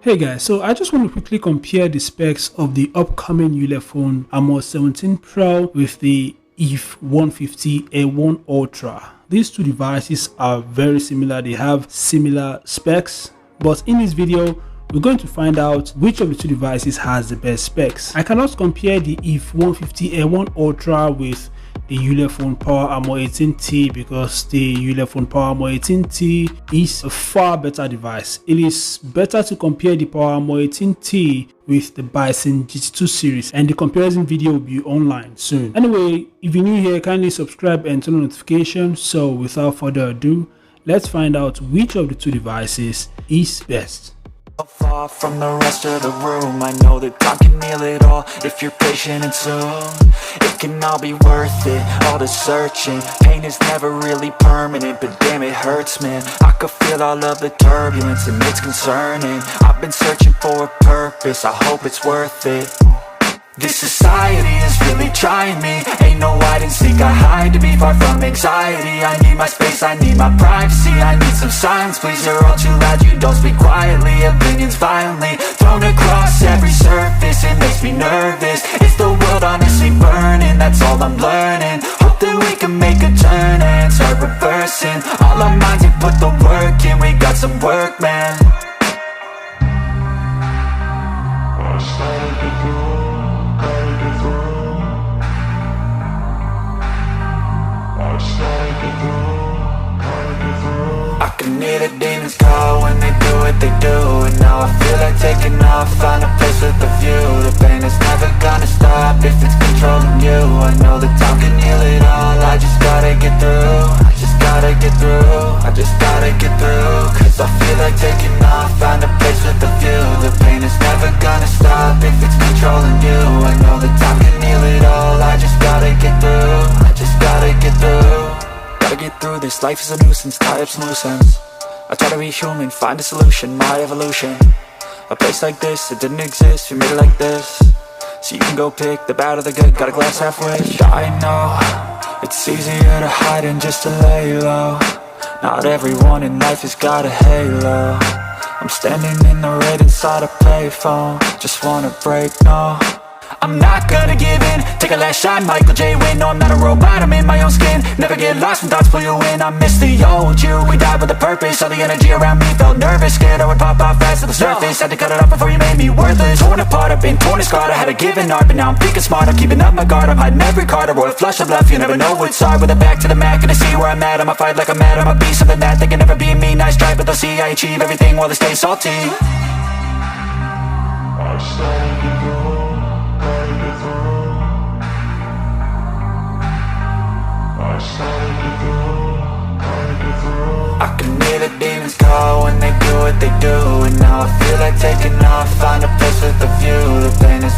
Hey guys, so I just want to quickly compare the specs of the upcoming Ulefone Armor 17 Pro with the IIIF150 Air1 Ultra. These two devices are very similar, they have similar specs, but in this video we're going to find out which of the two devices has the best specs. I cannot compare the IIIF150 Air1 Ultra with the Ulefone Power Armor 18T because the Ulefone Power Armor 18T is a far better device. It is better to compare the Power Armor 18T with the Bison GT2 series, and the comparison video will be online soon. Anyway, if you're new here, kindly subscribe and turn on notifications. So without further ado, let's find out which of the two devices is best. Far from the rest of the room, I know that time can heal it all if you're patient and soon it can all be worth it, all the searching. Pain is never really permanent, but damn it hurts, man. I could feel all of the turbulence and it's concerning. I've been searching for a purpose, I hope it's worth it. This society is really trying me. Ain't no hide and seek, I hide to be far from anxiety. I need my space, I need my privacy. I need some silence, please, you're all too loud. You don't speak quietly, opinions violently thrown across every surface. It makes me nervous, is the world honestly burning? That's all I'm learning. Hope that we can make a turn and start reversing all our minds and put the work in. We got some work, man. I can hear the demons call when they do what they do, and now I feel like taking off, find a place with a view. The pain is never gonna stop if it's controlling you. I know that time can heal it all, I just gotta get through. I just gotta get through, I just gotta get through. Cause I feel like taking off, find a place with a view. The pain is never gonna stop if it's controlling you. I know that time can heal it all, I just gotta get through. I just gotta get through. Gotta get through this, life is a nuisance, tie up some loose ends. I try to be human, find a solution, my evolution. A place like this, it didn't exist, we made it like this. So you can go pick the bad or the good, got a glass halfway. I know, it's easier to hide than just to lay low. Not everyone in life has got a halo. I'm standing in the red inside a payphone. Just wanna break, no, I'm not gonna give in. Take a last shot, Michael J. Win. No, I'm not a robot, I'm in my own skin. Never get lost when thoughts pull you in. I miss the old you, we died with a purpose. All the energy around me felt nervous, scared I would pop off fast at the surface. Had to cut it off before you made me worthless. Torn apart, I've been torn and scarred. I had a given art, but now I'm thinking smart. I'm keeping up my guard, I'm hiding every card. A royal flush of love, you never know what's hard. With a back to the mat, gonna see where I'm at. I'ma fight like I'm mad, I'ma be something that they can never be me. Nice try, but they'll see I achieve everything while they stay salty. I started to go. I can hear the demons call when they do what they do, and now I feel like taking off, find a place with a view. The pain is